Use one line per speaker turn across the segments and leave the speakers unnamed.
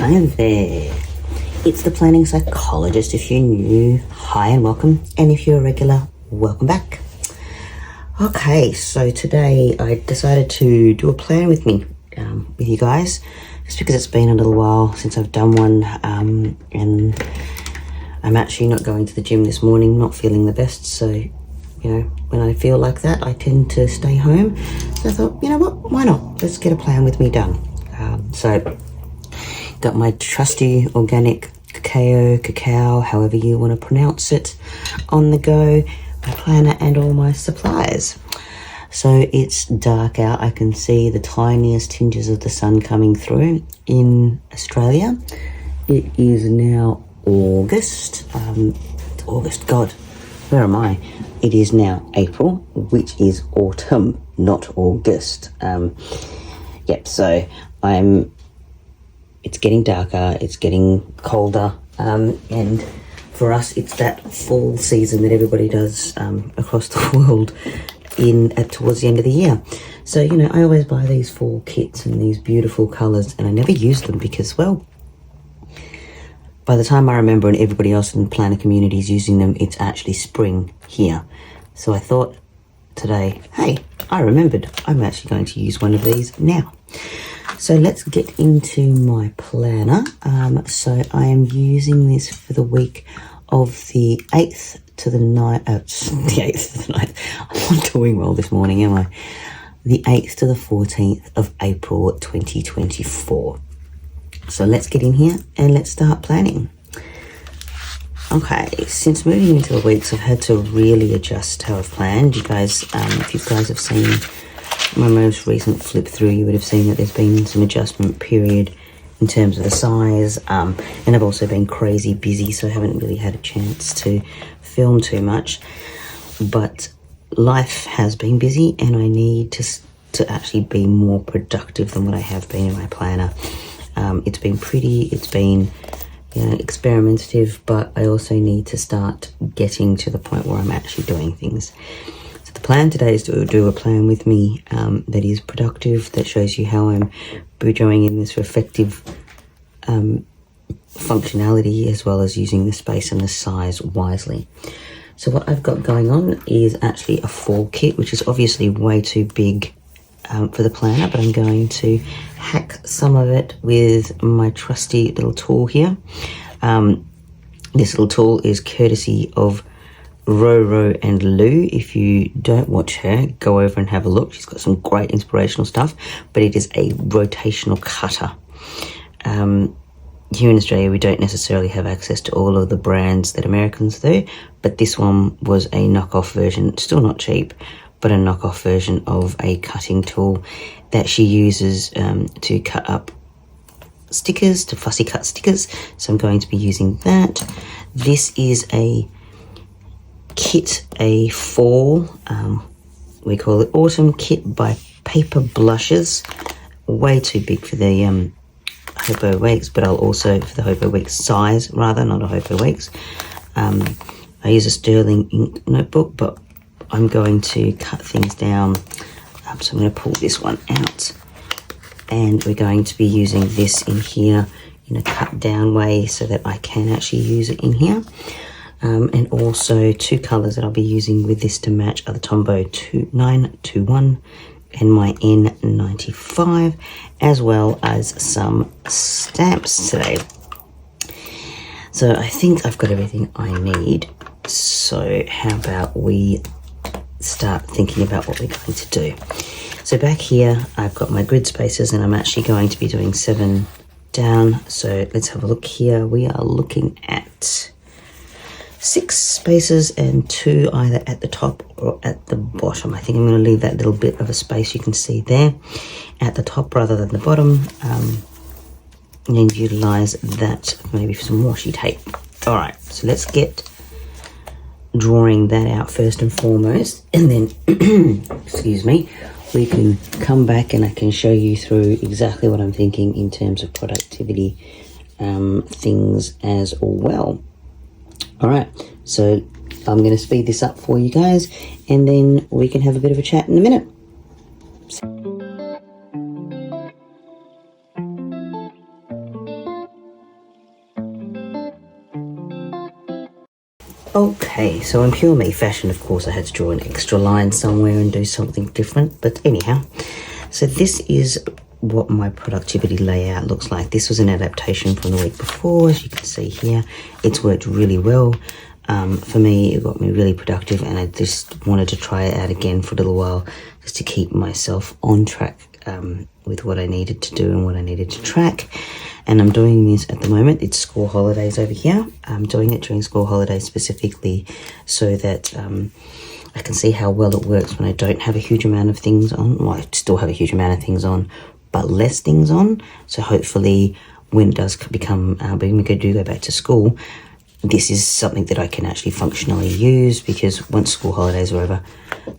Hi there. It's the Planning Psychologist. If you're new, hi and welcome. And if you're a regular, welcome back. Okay, so today I decided to do a plan with me, with you guys, just because it's been a little while since I've done one, and I'm actually not going to the gym this morning, not feeling the best, so, you know, when I feel like that, I tend to stay home. So I thought, you know what, why not? Let's get a plan with me done. So got my trusty organic cacao, however you want to pronounce it, on the go, my planner and all my supplies. So it's dark out. I can see the tiniest tinges of the sun coming through in Australia. It is now August. August, God, where am I? It is now April, which is autumn, not August. So it's getting darker, it's getting colder, and for us it's that fall season that everybody does across the world towards the end of the year. So, you know, I always buy these fall kits and these beautiful colours, and I never use them because, well, by the time I remember and everybody else in the planner community is using them, it's actually spring here. So I thought today, hey, I remembered, I'm actually going to use one of these now. So let's get into my planner. So I am using this for the week of the 8th to the 9th, the 8th to the 9th. I'm not doing well this morning, am I? The 8th to the 14th of April 2024. So let's get in here and let's start planning. Okay, since moving into the weeks, I've had to really adjust how I've planned. You guys, if you guys have seen my most recent flip through, you would have seen that there's been some adjustment period in terms of the size, and I've also been crazy busy, so I haven't really had a chance to film too much. But life has been busy, and I need to actually be more productive than what I have been in my planner. It's been pretty, it's been, you know, experimentative, but I also need to start getting to the point where I'm actually doing things. So the plan today is to do a plan with me that is productive, that shows you how I'm doing in this effective functionality, as well as using the space and the size wisely. So what I've got going on is actually a fall kit, which is obviously way too big for the planner, but I'm going to hack some of it with my trusty little tool here. This little tool is courtesy of Roro and Lou. If you don't watch her, go over and have a look. She's got some great inspirational stuff, but it is a rotational cutter. Here in Australia, we don't necessarily have access to all of the brands that Americans do, but this one was a knockoff version, still not cheap, but a knockoff version of a cutting tool that she uses to cut up stickers, to fussy cut stickers. So I'm going to be using that. This is a kit, a fall, we call it autumn kit by Paper Blushes. Way too big for the Hopo Weeks, but I'll also, for the Hopo Weeks size, rather, not a Hopo Weeks. I use a sterling ink notebook, but I'm going to cut things down. So I'm going to pull this one out, and we're going to be using this in here in a cut down way so that I can actually use it in here. And also two colours that I'll be using with this to match are the Tombow 921 and my N95, as well as some stamps today. So I think I've got everything I need. So how about we start thinking about what we're going to do. So back here, I've got my grid spaces, and I'm actually going to be doing 7 down. So let's have a look here. We are looking at 6 spaces and 2 either at the top or at the bottom. I think I'm going to leave that little bit of a space you can see there at the top rather than the bottom, and utilize that maybe for some washi tape. All right, so let's get drawing that out first and foremost, and then excuse me, we can come back and I can show you through exactly what I'm thinking in terms of productivity things as well. All right, so I'm going to speed this up for you guys, and then we can have a bit of a chat in a minute. Okay, so in Pure Me fashion, of course, I had to draw an extra line somewhere and do something different. But anyhow, so this is what my productivity layout looks like. This was an adaptation from the week before, as you can see here. It's worked really well. For me, it got me really productive, and I just wanted to try it out again for a little while just to keep myself on track with what I needed to do and what I needed to track. And I'm doing this at the moment. It's school holidays over here. I'm doing it during school holidays specifically so that I can see how well it works when I don't have a huge amount of things on. Well, I still have a huge amount of things on, but less things on. So hopefully when it does become, when we do go back to school, this is something that I can actually functionally use, because once school holidays are over,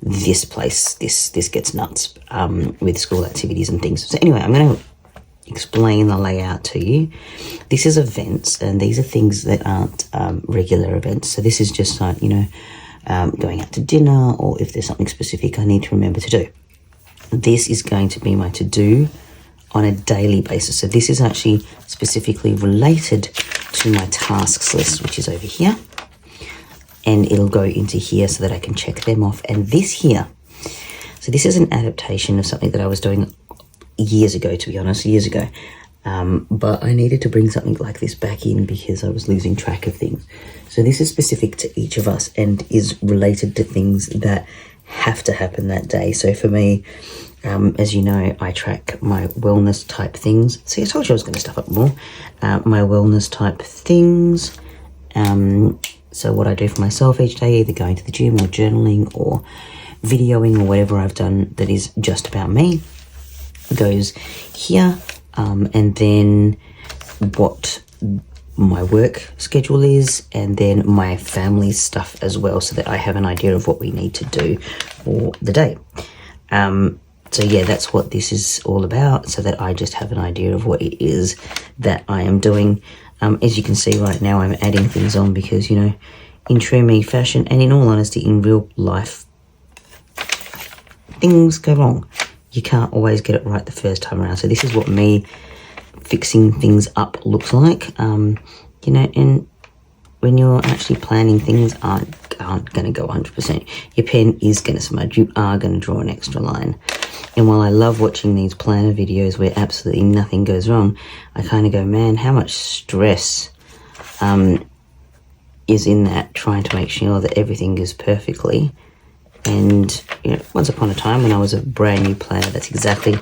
this place, this gets nuts with school activities and things. So anyway, I'm going to explain the layout to you. This is events, and these are things that aren't regular events. So this is just like, going out to dinner, or if there's something specific I need to remember to do. This is going to be my to-do on a daily basis. So this is actually specifically related to my tasks list, which is over here. And it'll go into here so that I can check them off. And this here, so this is an adaptation of something that I was doing years ago, to be honest, years ago. But I needed to bring something like this back in because I was losing track of things. So this is specific to each of us and is related to things that have to happen that day. So for me, as you know, I track my wellness type things. See, I told you I was going to stuff up more. My wellness type things. So what I do for myself each day, either going to the gym or journaling or videoing or whatever I've done that is just about me, goes here. And then what my work schedule is, and then my family stuff as well, so that I have an idea of what we need to do for the day. So yeah, that's what this is all about, so that I just have an idea of what it is that I am doing. As you can see right now, I'm adding things on because, in true me fashion, and in all honesty, in real life, things go wrong. You can't always get it right the first time around. So this is what me fixing things up looks like. And when you're actually planning, things aren't going to go 100%. Your pen is going to smudge. You are going to draw an extra line. And while I love watching these planner videos where absolutely nothing goes wrong, I kind of go, man, how much stress is in that, trying to make sure that everything goes perfectly. And, once upon a time when I was a brand new planner, that's exactly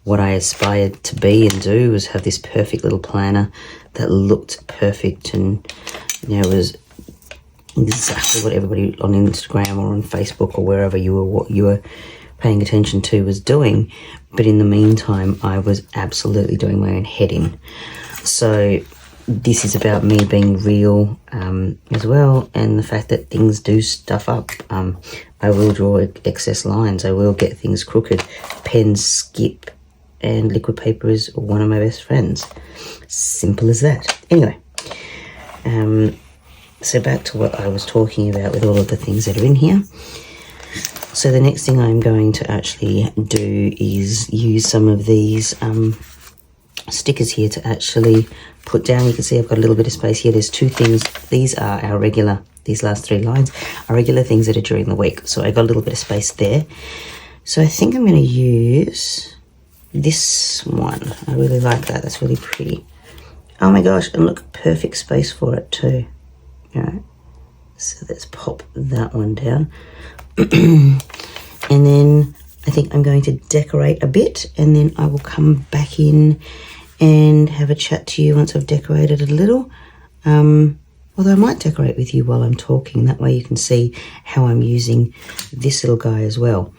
what I aspired to be and do, was have this perfect little planner that looked perfect and, was exactly what everybody on Instagram or on Facebook or wherever you were paying attention to was doing. But in the meantime, I was absolutely doing my own head in. So this is about me being real as well, and the fact that things do stuff up. I will draw excess lines. I will get things crooked. Pens skip, and liquid paper is one of my best friends. Simple as that. Anyway, so back to what I was talking about with all of the things that are in here. So the next thing I'm going to actually do is use some of these stickers here to actually put down. You can see I've got a little bit of space here. There's two things. These are our regular, these last three lines are regular things that are during the week. So I got a little bit of space there. So I think I'm going to use this one. I really like that. That's really pretty. Oh my gosh, and look, perfect space for it too. All right. So let's pop that one down. And then I think I'm going to decorate a bit, and then I will come back in and have a chat to you once I've decorated a little. Although I might decorate with you while I'm talking. That way you can see how I'm using this little guy as well.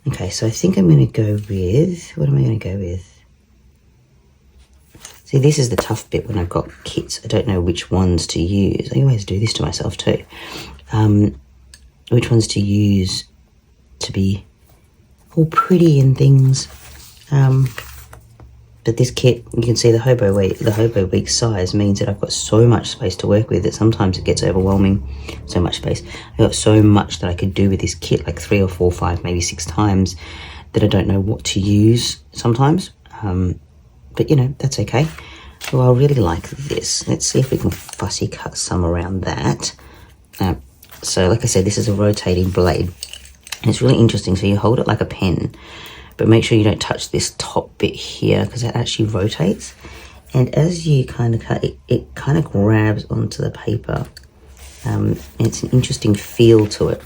Okay, so I think I'm going to go with... What am I going to go with? See, this is the tough bit when I've got kits. I don't know which ones to use. I always do this to myself too. Which ones to use to be all pretty and things. But this kit, you can see the hobo week size means that I've got so much space to work with that sometimes it gets overwhelming. So much space. I've got so much that I could do with this kit, like 3 or 4, 5, maybe 6 times, that I don't know what to use sometimes. But that's okay. Well, I really like this. Let's see if we can fussy cut some around that. So like I said, this is a rotating blade. And it's really interesting. So you hold it like a pen, but make sure you don't touch this top bit here because it actually rotates. And as you kind of cut it, it kind of grabs onto the paper. And it's an interesting feel to it.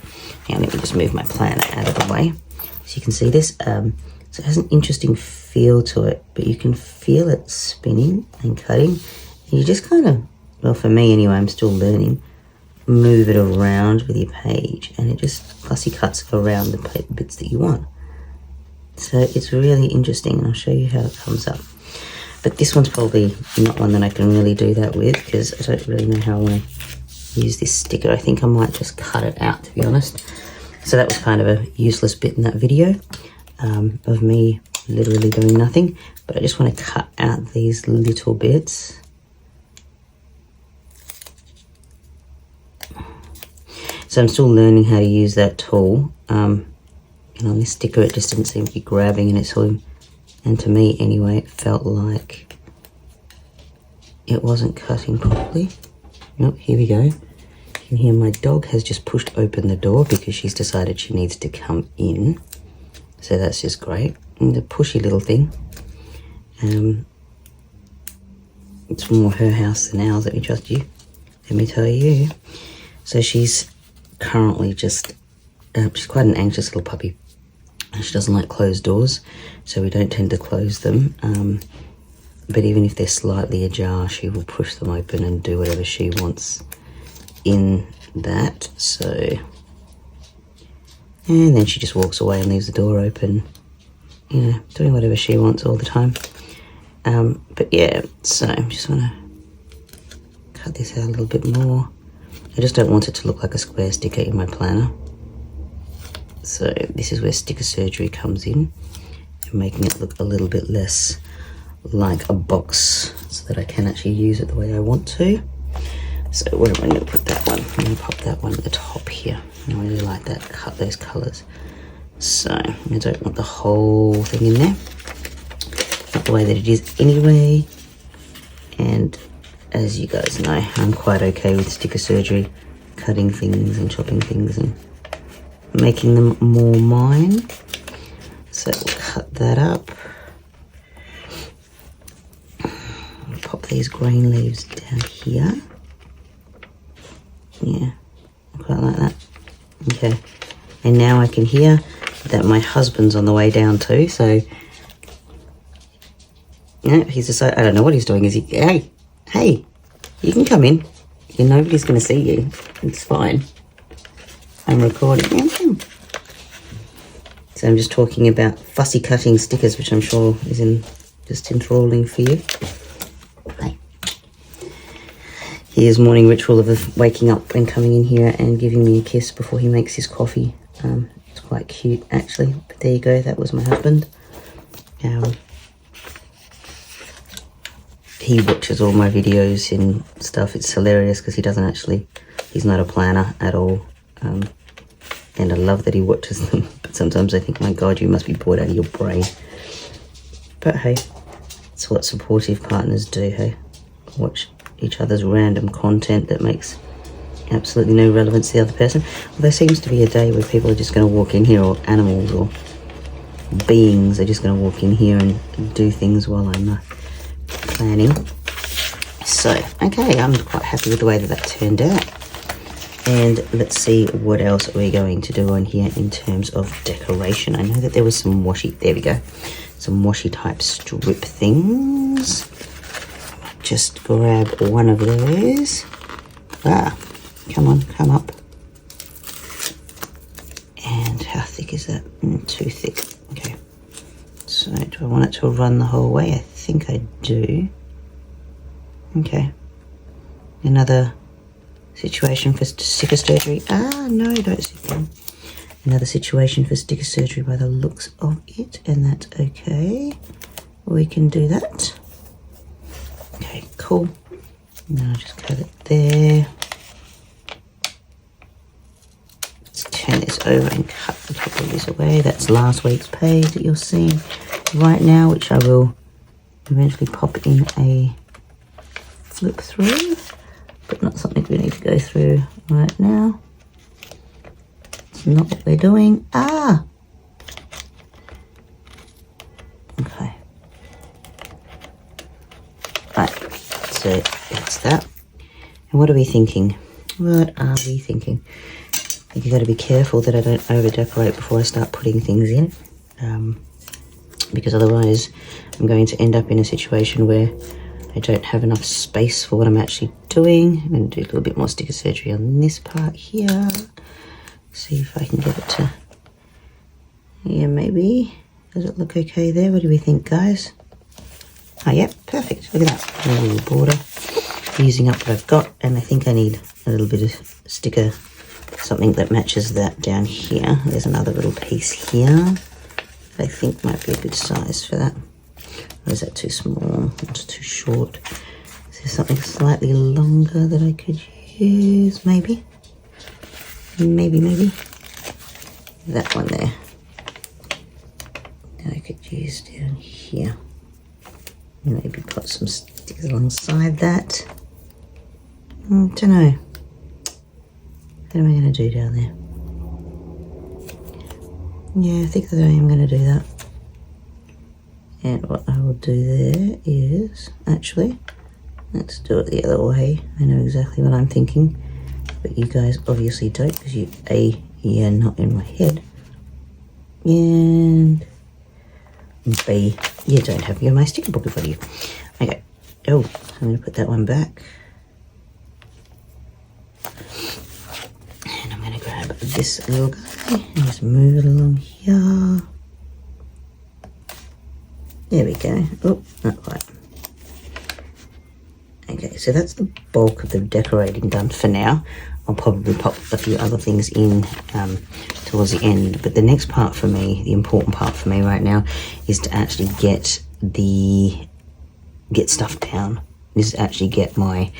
Now let me just move my planner out of the way. So you can see this. So it has an interesting feel to it, but you can feel it spinning and cutting. And you just kind of, well for me anyway, I'm still learning, move it around with your page, and it just fussy cuts around the paper bits that you want. So it's really interesting, and I'll show you how it comes up. But this one's probably not one that I can really do that with because I don't really know how I want to use this sticker. I think I might just cut it out, to be honest. So that was kind of a useless bit in that video of me literally doing nothing. But I just want to cut out these little bits. So I'm still learning how to use that tool. And on this sticker it just didn't seem to be grabbing, and it's all, and to me anyway, it felt like it wasn't cutting properly. Nope, here we go. You can hear my dog has just pushed open the door because she's decided she needs to come in. So that's just great. And the pushy little thing. It's more her house than ours, let me trust you. Let me tell you. So she's currently just, she's quite an anxious little puppy. She doesn't like closed doors, so we don't tend to close them. But even if they're slightly ajar, she will push them open and do whatever she wants in that. So, and then she just walks away and leaves the door open, you know, doing whatever she wants all the time. But yeah, so I just want to cut this out a little bit more. I just don't want it to look like a square sticker in my planner. So this is where sticker surgery comes in, and making it look a little bit less like a box so that I can actually use it the way I want to. So where am I going to put that one? I'm going to pop that one at the top here. I really like that, cut those colours. So I don't want the whole thing in there. Not the way that it is anyway. And as you guys know, I'm quite okay with sticker surgery, cutting things and chopping things and making them more mine. So we'll cut that up. Pop these green leaves down here. Yeah, quite like that. Okay, and now I can hear that my husband's on the way down too. So yeah, he's decided, I don't know what he's doing. Is he, hey, you can come in. Yeah, nobody's going to see you. It's fine. I'm recording. So I'm just talking about fussy cutting stickers, which I'm sure is just enthralling for you. Okay. Here's morning ritual of waking up and coming in here and giving me a kiss before he makes his coffee. It's quite cute actually. But there you go. That was my husband. He watches all my videos and stuff. It's hilarious because he's not a planner at all. And I love that he watches them, but sometimes I think, my God, you must be bored out of your brain. But hey, it's what supportive partners do, hey? Watch each other's random content that makes absolutely no relevance to the other person. Well, there seems to be a day where people are just going to walk in here, or animals or beings are just going to walk in here and do things while I'm planning. So, okay, I'm quite happy with the way that turned out. And let's see what else we're going to do on here in terms of decoration. I know that there was some washi, there we go, some washi type strip things. Just grab one of those. Come on, come up. And how thick is that? Too thick. Okay. So do I want it to run the whole way? I think I do. Okay. Another situation for sticker surgery. No, don't sit down. Another situation for sticker surgery by the looks of it, and that's okay. We can do that. Okay, cool. Now I'll just cut it there. Let's turn this over and cut a couple of these away. That's last week's page that you're seeing right now, which I will eventually pop in a flip through, but not something we need to go through right now. It's not what we're doing. Okay. Right, so that's that. And what are we thinking? What are we thinking? I think you've got to be careful that I don't over-decorate before I start putting things in. Because otherwise I'm going to end up in a situation where I don't have enough space for what I'm actually doing. I'm going to do a little bit more sticker surgery on this part here. See if I can get it to... Yeah, maybe. Does it look okay there? What do we think, guys? Oh, yep, perfect. Look at that. A little border. Using up what I've got, and I think I need a little bit of sticker, something that matches that down here. There's another little piece here that I think might be a good size for that. Or is that too small? It's too short. Is there something slightly longer that I could use? Maybe. Maybe. That one there. That I could use down here. Maybe put some stickers alongside that. Don't know. What am I going to do down there? Yeah, I think that I am going to do that. And what I will do there is, actually, let's do it the other way. I know exactly what I'm thinking, but you guys obviously don't, because you're not in my head. And B, you don't have my sticker book in front of you. Okay. Oh, I'm going to put that one back. And I'm going to grab this little guy and just move it along here. There we go. Oh, not quite. Okay, so that's the bulk of the decorating done for now. I'll probably pop a few other things in towards the end. But the next part for me, the important part for me right now, is to actually get stuff down. Is to actually get my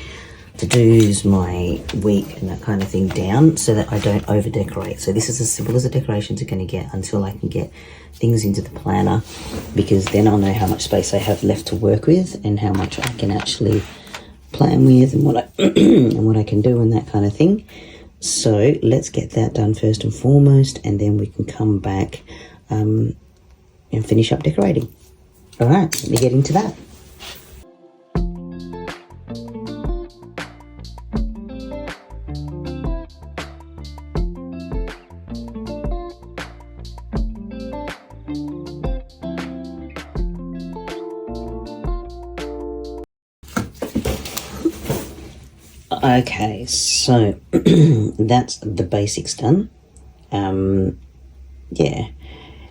to-dos, my week and that kind of thing down so that I don't over-decorate. So this is as simple as the decorations are going to get until I can get things into the planner, because then I'll know how much space I have left to work with and how much I can actually plan with and what I and what I can do and that kind of thing. So let's get that done first and foremost, and then we can come back and finish up decorating. All right, let me get into that. Okay, so that's the basics done. Yeah,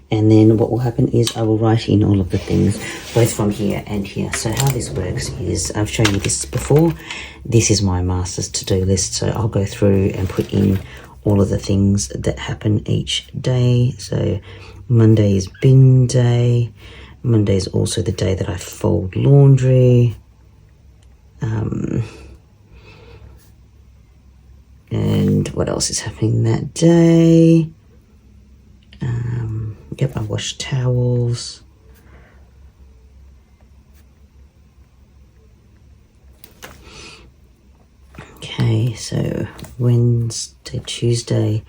and then what will happen is I will write in all of the things both from here and here. So how this works is, I've shown you this before, this is my master's to-do list, so I'll go through and put in all of the things that happen each day. So Monday is bin day, Monday is also the day that I fold laundry, and what else is happening that day? Yep, I wash towels. Okay, so Wednesday, Tuesday,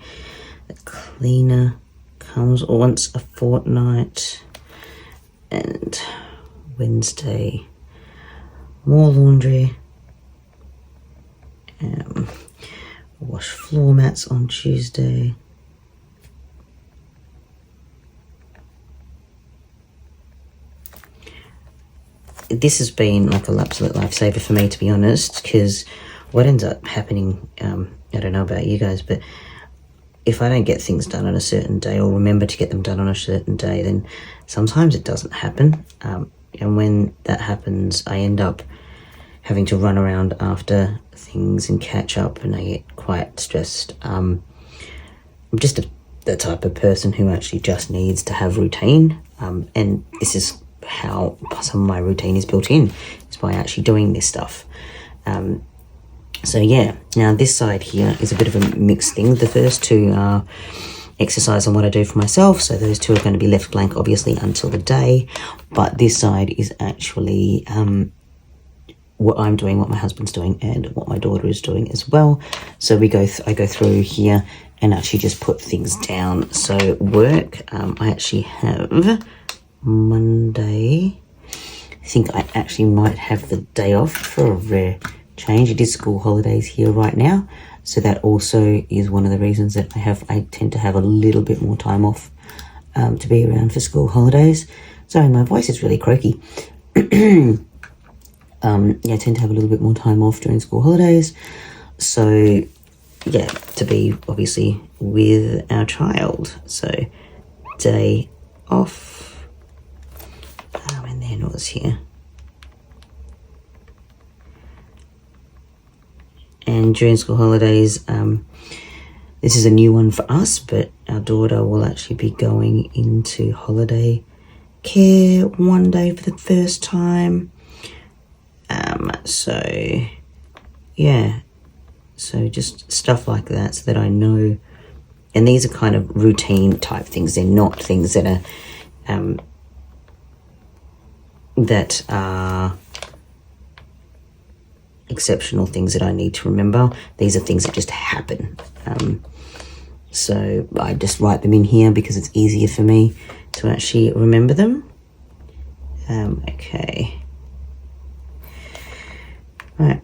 the cleaner comes once a fortnight, and Wednesday, more laundry. Wash floor mats on Tuesday. This has been like an absolute lifesaver for me, to be honest, because what ends up happening, I don't know about you guys, but if I don't get things done on a certain day or remember to get them done on a certain day, then sometimes it doesn't happen. And when that happens, I end up having to run around after things and catch up, and I get quite stressed. I'm just the type of person who actually just needs to have routine, and this is how some of my routine is built in, is by actually doing this stuff. So yeah, now this side here is a bit of a mixed thing. The first two are exercise on what I do for myself, so those two are going to be left blank obviously until the day, but this side is actually what I'm doing, what my husband's doing, and what my daughter is doing as well. So I go through here and actually just put things down. So work, I actually have Monday. I think I actually might have the day off for a rare change. It is school holidays here right now, so that also is one of the reasons that I tend to have a little bit more time off to be around for school holidays. Sorry, my voice is really croaky. Yeah, I tend to have a little bit more time off during school holidays. So, yeah, to be obviously with our child. So, day off. And then what was here? And during school holidays, this is a new one for us, but our daughter will actually be going into holiday care one day for the first time. So yeah, so just stuff like that so that I know. And these are kind of routine type things. They're not things that are exceptional things that I need to remember. These are things that just happen. So I just write them in here because it's easier for me to actually remember them. Okay. Right.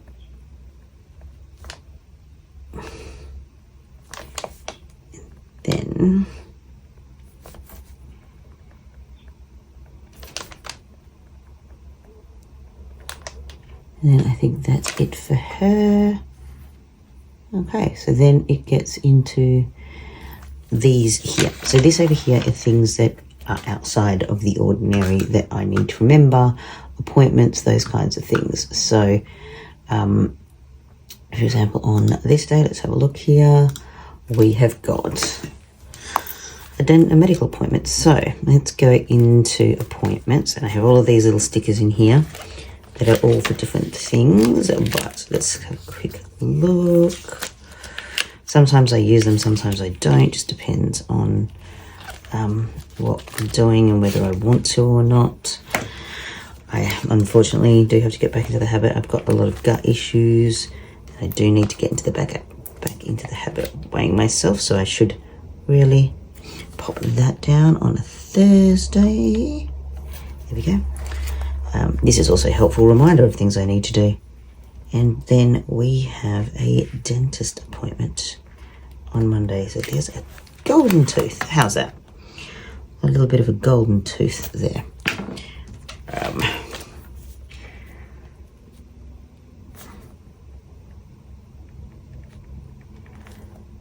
Then I think that's it for her. Okay, so then it gets into these here. So this over here are things that are outside of the ordinary that I need to remember, appointments, those kinds of things. So, for example, on this day, let's have a look here. We have got a medical appointment. So let's go into appointments, and I have all of these little stickers in here that are all for different things, but let's have a quick look. Sometimes I use them, sometimes I don't, just depends on what I'm doing and whether I want to or not. I unfortunately do have to get back into the habit. I've got a lot of gut issues, and I do need to get into the back into the habit of weighing myself, so I should really pop that down on a Thursday. There we go. This is also a helpful reminder of things I need to do. And then we have a dentist appointment on Monday. So there's a golden tooth. How's that? A little bit of a golden tooth there.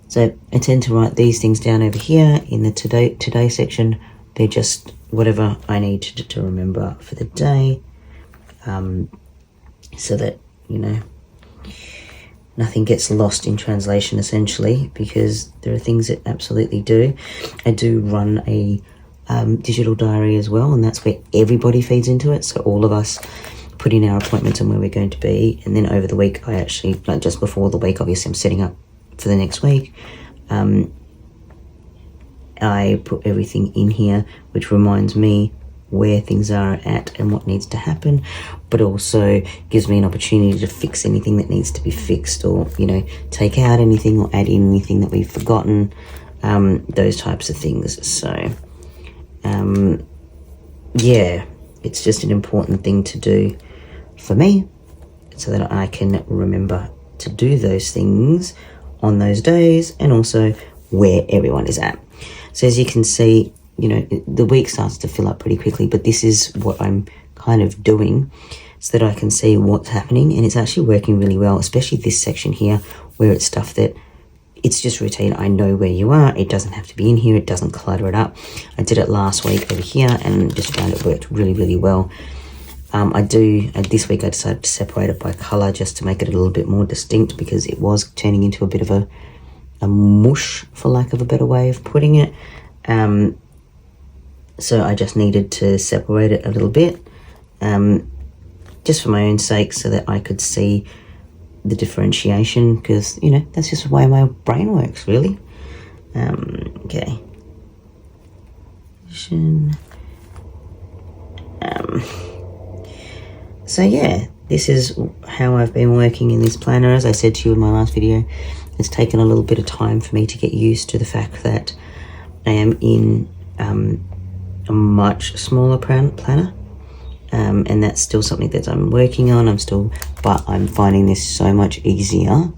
So I tend to write these things down over here in the today section. They're just whatever I need to remember for the day, so that, you know, nothing gets lost in translation, essentially, because there are things that absolutely do. I do run a digital diary as well, and that's where everybody feeds into it. So all of us put in our appointments and where we're going to be, and then over the week, I actually, like just before the week, obviously I'm setting up for the next week. I put everything in here, which reminds me where things are at and what needs to happen, but also gives me an opportunity to fix anything that needs to be fixed, or, you know, take out anything or add in anything that we've forgotten, those types of things. So, yeah, it's just an important thing to do for me so that I can remember to do those things on those days, and also where everyone is at. So as you can see, you know, the week starts to fill up pretty quickly, but this is what I'm kind of doing so that I can see what's happening, and it's actually working really well, especially this section here where it's stuff that it's just routine. I know where you are. It doesn't have to be in here. It doesn't clutter it up. I did it last week over here and just found it worked really, really well. This week I decided to separate it by colour just to make it a little bit more distinct, because it was turning into a bit of a mush, for lack of a better way of putting it. So I just needed to separate it a little bit, just for my own sake, so that I could see the differentiation, because, you know, that's just the way my brain works, really. Okay. So yeah, this is how I've been working in this planner. As I said to you in my last video, it's taken a little bit of time for me to get used to the fact that I am in a much smaller planner, and that's still something that I'm working on. But I'm finding this so much easier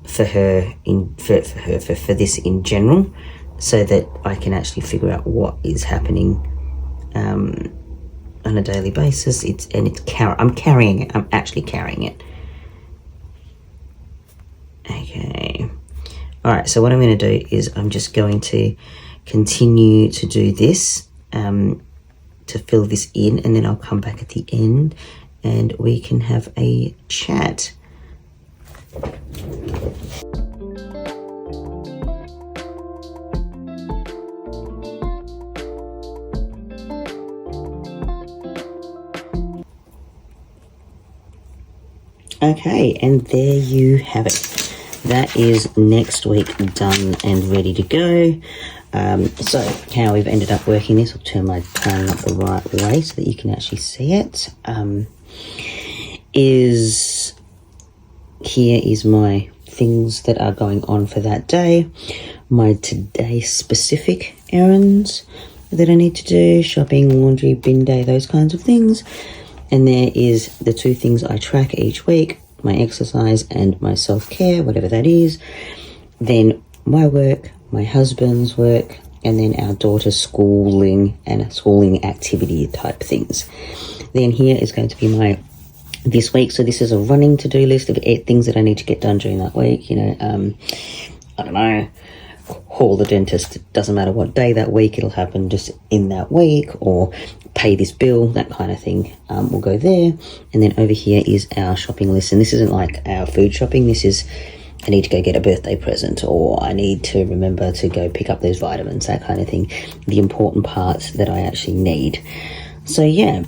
for this in general, so that I can actually figure out what is happening on a daily basis. I'm carrying it. I'm actually carrying it. Okay. All right. So what I'm going to do is I'm just going to continue to do this to fill this in, and then I'll come back at the end and we can have a chat. Okay, and there you have it. That is next week done and ready to go. So how we've ended up working this, I'll turn my plan up the right way so that you can actually see it. Here is my things that are going on for that day, my today specific errands that I need to do, shopping, laundry, bin day, those kinds of things. And there is the 2 things I track each week, my exercise and my self-care, whatever that is. Then my work, my husband's work, and then our daughter's schooling and schooling activity type things. Then here is going to be my this week. So this is a running to-do list of 8 things that I need to get done during that week. I don't know, call the dentist. It doesn't matter what day that week, it'll happen just in that week, or pay this bill, that kind of thing. We'll go there. And then over here is our shopping list. And this isn't like our food shopping. This is, I need to go get a birthday present, or I need to remember to go pick up those vitamins, that kind of thing. The important parts that I actually need. So yeah.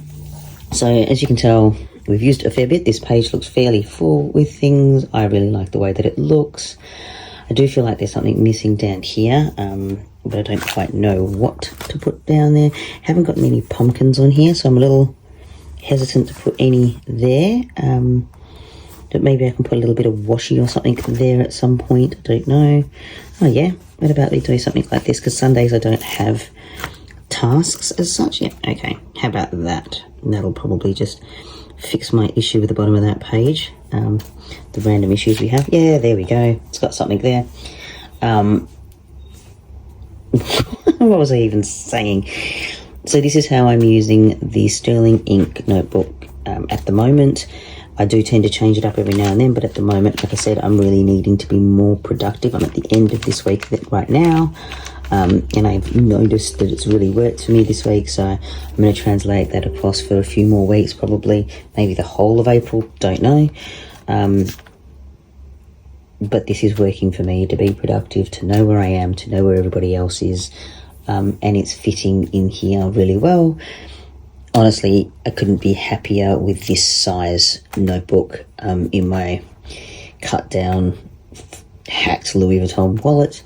So as you can tell, we've used a fair bit. This page looks fairly full with things. I really like the way that it looks. I do feel like there's something missing down here, but I don't quite know what to put down there. Haven't got many pumpkins on here, so I'm a little hesitant to put any there. But maybe I can put a little bit of washi or something there at some point. I don't know. Oh yeah, what about we do something like this? Because Sundays I don't have tasks as such. Yeah, okay. How about that? And that'll probably just fix my issue with the bottom of that page. The random issues we have. Yeah, there we go. It's got something there. What was I even saying? So this is how I'm using the Sterling ink notebook at the moment. I do tend to change it up every now and then, but at the moment, like I said, I'm really needing to be more productive. I'm at the end of this week right now, and I've noticed that it's really worked for me this week, so I'm going to translate that across for a few more weeks, probably maybe the whole of April, don't know. But this is working for me, to be productive, to know where I am, to know where everybody else is, and it's fitting in here really well. Honestly, I couldn't be happier with this size notebook in my cut down hacked Louis Vuitton wallet.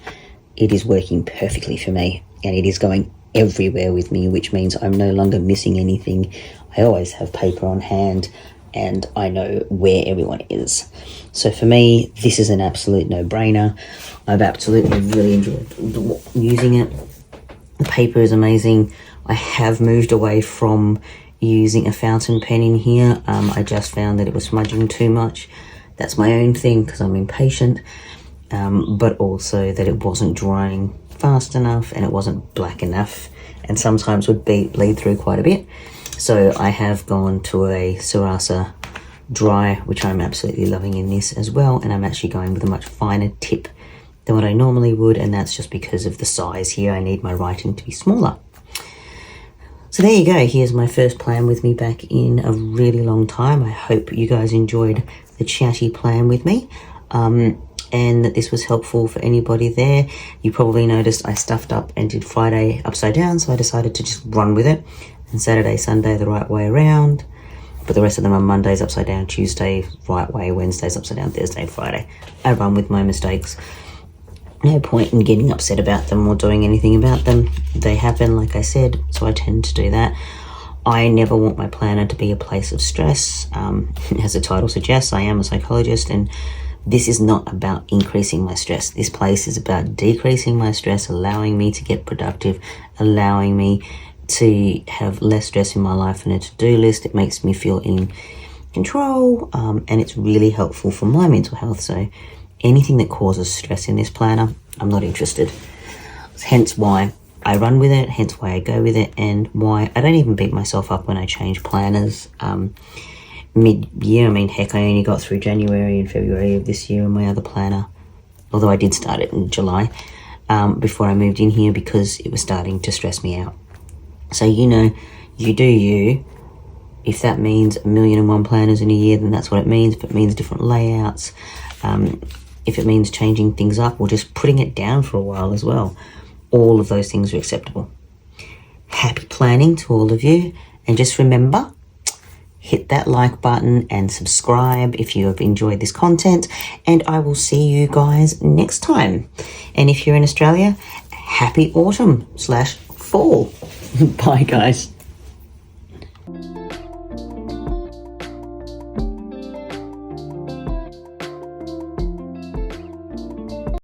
It is working perfectly for me, and it is going everywhere with me, which means I'm no longer missing anything. I always have paper on hand, and I know where everyone is. So for me, this is an absolute no-brainer. I've absolutely really enjoyed using it. The paper is amazing. I have moved away from using a fountain pen in here. I just found that it was smudging too much. That's my own thing because I'm impatient, but also that it wasn't drying fast enough and it wasn't black enough, and sometimes would bleed through quite a bit. So I have gone to a Sarasa dry, which I'm absolutely loving in this as well, and I'm actually going with a much finer tip than what I normally would, and that's just because of the size here. I need my writing to be smaller. So there you go. Here's my first plan with me back in a really long time. I hope you guys enjoyed the chatty plan with me, and that this was helpful for anybody there. You probably noticed I stuffed up and did Friday upside down, so I decided to just run with it, and Saturday, Sunday the right way around. But the rest of them are Mondays upside down, Tuesday right way, Wednesdays upside down, Thursday, Friday. I run with my mistakes. No point in getting upset about them or doing anything about them. They happen, like I said, so I tend to do that. I never want my planner to be a place of stress. As the title suggests, I am a psychologist, and this is not about increasing my stress. This place is about decreasing my stress, allowing me to get productive, allowing me to have less stress in my life and a to-do list. It makes me feel in control, and it's really helpful for my mental health. So anything that causes stress in this planner, I'm not interested. Hence why I run with it, hence why I go with it, and why I don't even beat myself up when I change planners mid-year. I mean, heck, I only got through January and February of this year in my other planner, although I did start it in July before I moved in here because it was starting to stress me out. So, you do you. If that means 1,000,001 planners in a year, then that's what it means. If it means different layouts, if it means changing things up or just putting it down for a while as well, all of those things are acceptable. Happy planning to all of you. And just remember, hit that like button and subscribe if you have enjoyed this content. And I will see you guys next time. And if you're in Australia, happy autumn/fall. Bye, guys.